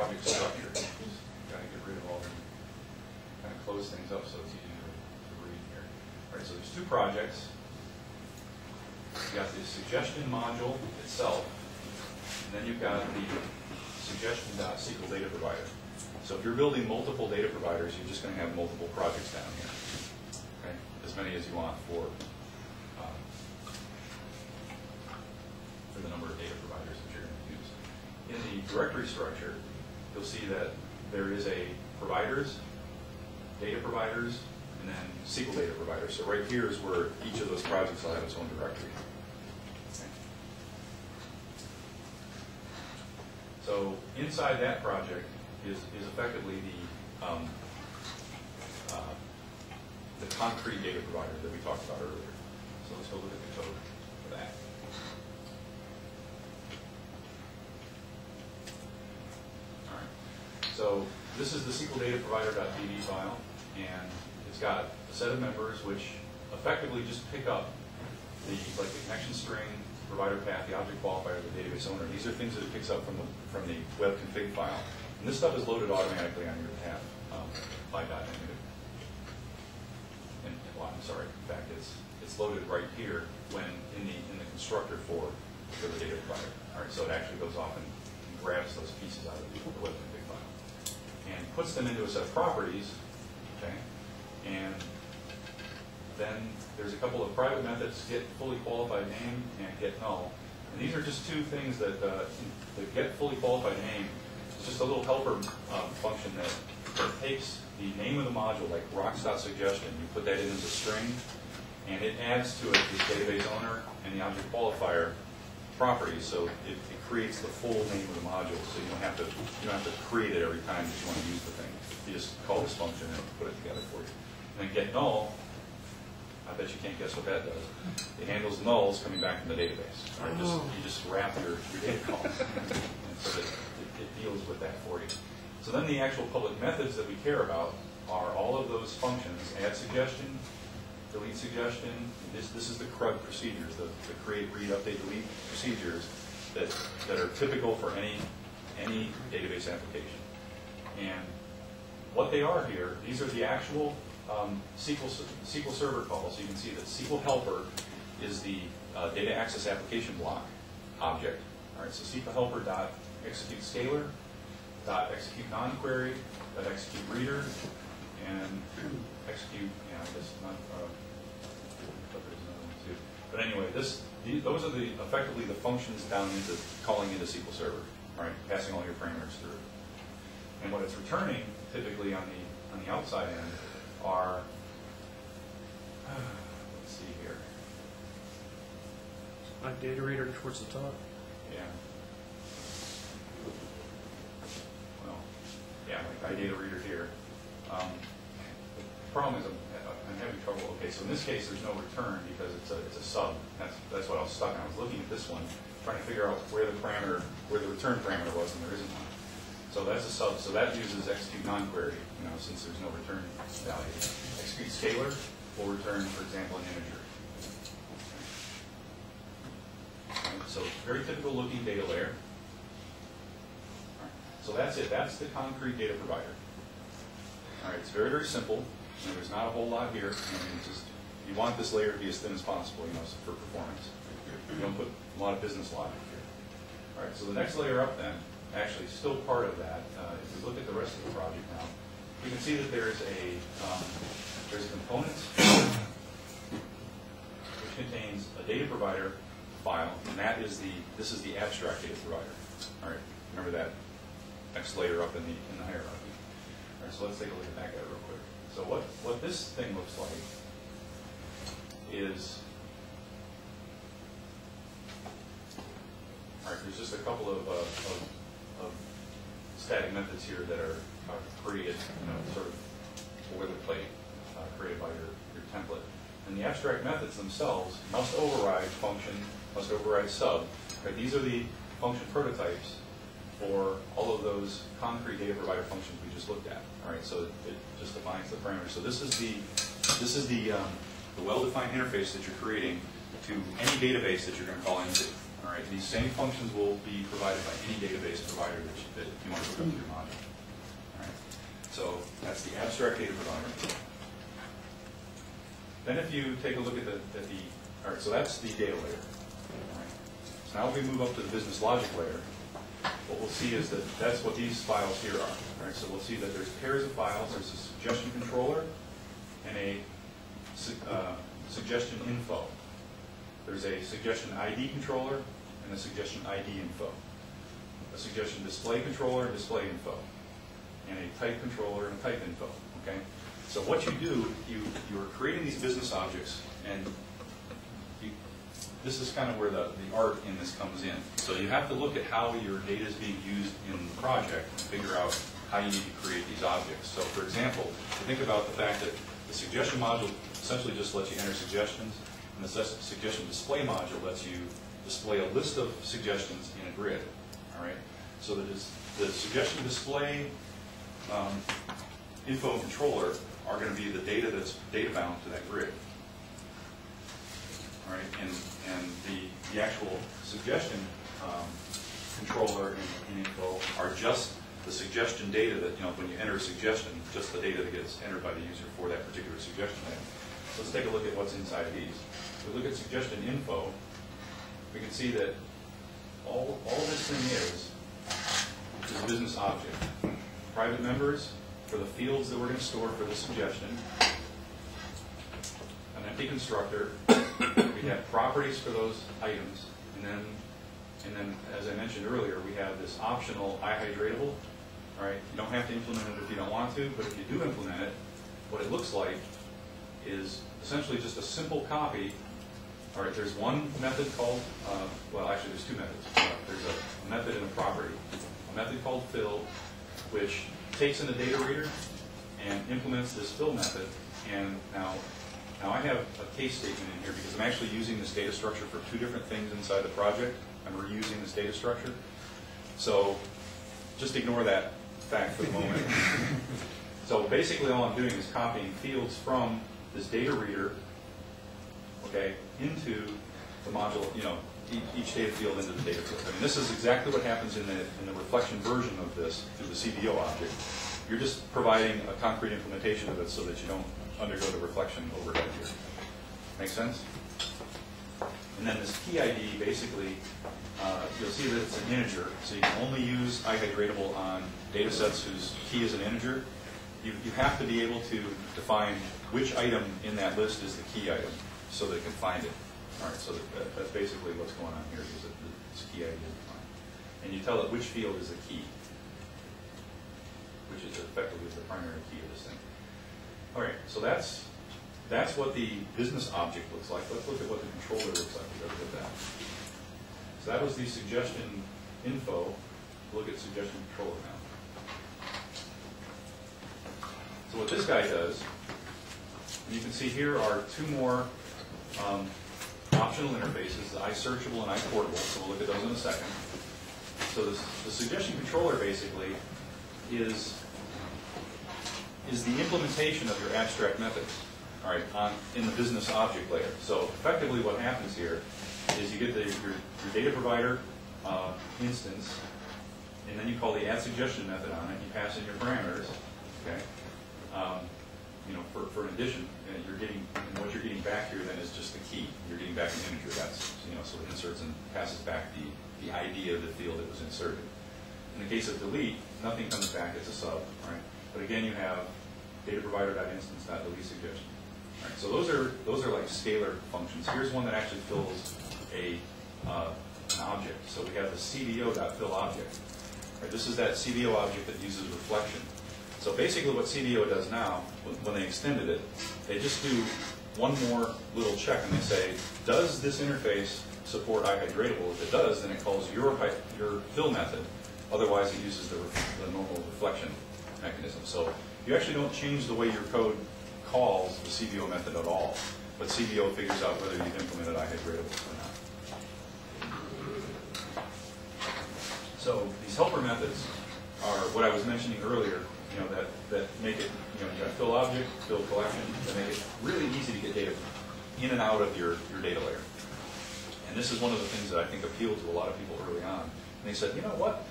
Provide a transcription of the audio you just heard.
project structure. Just got to get rid of all the, kind of close things up so it's easier to read here. All right, so there's two projects. You've got the suggestion module itself, and then you've got the suggestion.SQL data provider. So if you're building multiple data providers, you're just going to have multiple projects down here. Okay, as many as you want for the number of data providers that you're going to use. In the directory structure, you'll see that there is a providers, data providers, and then SQL data providers. So right here is where each of those projects will have its own directory. Okay. So inside that project is effectively the concrete data provider that we talked about earlier. So let's go look at the code for that. All right. So this is the SQL data provider.db file, and it's got a set of members which effectively just pick up the connection string, provider path, the object qualifier, the database owner. These are things that it picks up from the web config file. And this stuff is loaded automatically on your behalf by .NET. Well, I'm sorry. In fact, it's loaded right here when in the constructor for the data provider. All right, so it actually goes off and grabs those pieces out of the web config file and puts them into a set of properties. Okay, and then there's a couple of private methods: get fully qualified name and get null. And these are just two things that the get fully qualified name. It's just a little helper function that takes the name of the module, like Wrox.suggestion. You put that in as a string, and it adds to it the database owner and the object qualifier properties. So it creates the full name of the module. So you don't have to create it every time that you want to use the thing. You just call this function and put it together for you. And then get null. I bet you can't guess what that does. It handles nulls coming back from the database. Right? You just wrap your data calls, and so that it deals with that for you. So then the actual public methods that we care about are all of those functions: add suggestion, delete suggestion. This is the CRUD procedures, the create, read, update, delete procedures that are typical for any database application. And what they are here, these are the actual SQL Server calls. So you can see that SQL helper is the data access application block object. All right, so SQL helper dot execute scalar, dot execute non-query, dot execute reader, and execute. Yeah, I guess not. There's another one too. But anyway, those are effectively the functions down into calling into SQL Server. All right, passing all your parameters through. And what it's returning typically on the outside end are, let's see here. Like data reader towards the top. Yeah. Well, yeah, like iData reader here. The problem is I'm having trouble. Okay, so in this case there's no return because it's a sub. That's what I was stuck on. I was looking at this one, trying to figure out where the return parameter was, and there isn't one. So that's a sub. So that uses execute non-query, since there's no return value. Execute scalar will return, for example, an integer. Okay. So very typical looking data layer. All right. So that's it. That's the concrete data provider. All right. It's very, very simple. There's not a whole lot here. You want this layer to be as thin as possible, for performance. You don't put a lot of business logic here. All right. So the next layer up then. Actually, still part of that. If we look at the rest of the project now, we can see that there's a component which contains a data provider file, and this is the abstract data provider. All right, remember that next layer up in the hierarchy. All right, so let's take a look at that guy real quick. So what this thing looks like is, all right, there's just a couple of static methods here that are created, sort of boilerplate, created by your template. And the abstract methods themselves must override function, must override sub. Right? These are the function prototypes for all of those concrete data provider functions we just looked at. All right, so it just defines the parameters. So this is the well-defined interface that you're creating to any database that you're going to call into. All All right, these same functions will be provided by any database provider that you want to hook up to your module. All right, so that's the abstract data provider. Then if you take a look at all right, so that's the data layer. All right. So now if we move up to the business logic layer, what we'll see is that that's what these files here are. All right, so we'll see that there's pairs of files. There's a suggestion controller and a suggestion info. There's a suggestion ID controller and a suggestion ID info. A suggestion display controller and display info. And a type controller and type info. Okay? So what you do, you are creating these business objects, and this is kind of where the art in this comes in. So you have to look at how your data is being used in the project and figure out how you need to create these objects. So for example, think about the fact that the suggestion module essentially just lets you enter suggestions, and the suggestion display module lets you display a list of suggestions in a grid. All right. So the suggestion display info and controller are going to be the data that's data bound to that grid. All right, and the actual suggestion controller and info are just the suggestion data that, when you enter a suggestion, just the data that gets entered by the user for that particular suggestion item. Let's take a look at what's inside these. If we look at suggestion info, we can see that all this thing is a business object. Private members for the fields that we're going to store for the suggestion, an empty constructor, we have properties for those items, and then as I mentioned earlier, we have this optional iHydratable. All right, you don't have to implement it if you don't want to, but if you do implement it, what it looks like is essentially just a simple copy. All right, there's one method called, well, actually there's two methods. There's a method and a property. A method called fill, which takes in a data reader and implements this fill method. And now I have a case statement in here because I'm actually using this data structure for two different things inside the project. I'm reusing this data structure. So just ignore that fact for the moment. So basically all I'm doing is copying fields from this data reader, okay, into the module, each data field into the data field. I mean, this is exactly what happens in the reflection version of this through the CBO object. You're just providing a concrete implementation of it so that you don't undergo the reflection overhead here. Make sense? And then this key ID, basically, you'll see that it's an integer, so you can only use iHydratable on data sets whose key is an integer. You have to be able to define which item in that list is the key item so they can find it. All right, so that's basically what's going on here, is that this key ID is defined. And you tell it which field is the key, which is effectively the primary key of this thing. All right, so that's what the business object looks like. Let's look at what the controller looks like. We've got to look at that. So that was the suggestion info. Look at suggestion controller now. So what this guy does, you can see here are two more optional interfaces, the iSearchable and iPortable. So we'll look at those in a second. So the suggestion controller basically is the implementation of your abstract methods, all right, in the business object layer. So effectively what happens here is you get your data provider instance, and then you call the add suggestion method on it. You pass in your parameters, okay? For an addition, and what you're getting back here then is just the key. You're getting back an integer. That's so it inserts and passes back the ID of the field that was inserted. In the case of delete, nothing comes back. It's a sub, right? But again, you have data provider.instance.delete suggestion. All right, so those are like scalar functions. Here's one that actually fills an object. So we have the CBO.fillObject. Right, this is that CBO object that uses reflection. So basically what CBO does now, when they extended it, they just do one more little check and they say, does this interface support iHydratable? If it does, then it calls your fill method. Otherwise, it uses the normal reflection mechanism. So you actually don't change the way your code calls the CBO method at all. But CBO figures out whether you've implemented iHydratable or not. So these helper methods are what I was mentioning earlier, that make it, you got fill object, fill collection, that make it really easy to get data in and out of your data layer. And this is one of the things that I think appealed to a lot of people early on. And they said, you know what?